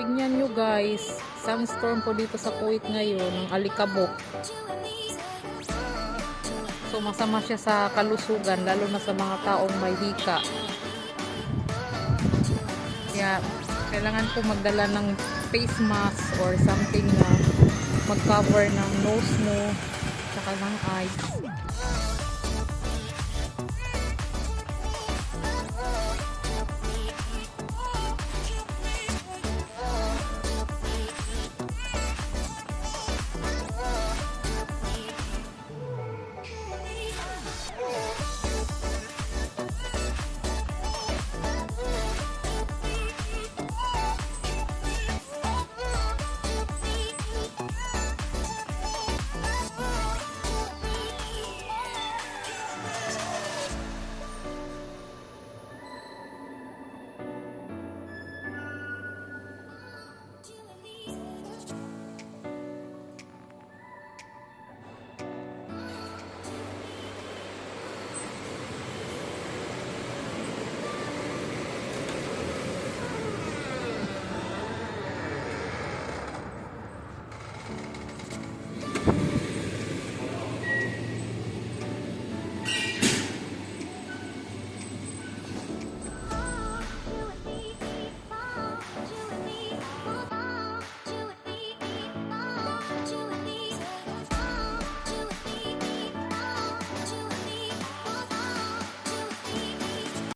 tingnan nyo guys, sunstorm po dito sa Kuwait ngayon, ng alikabok. So masama siya sa kalusugan, lalo na sa mga taong may hika. Kaya kailangan ko magdala ng face mask or something na mag-cover ng nose mo, saka ng eyes.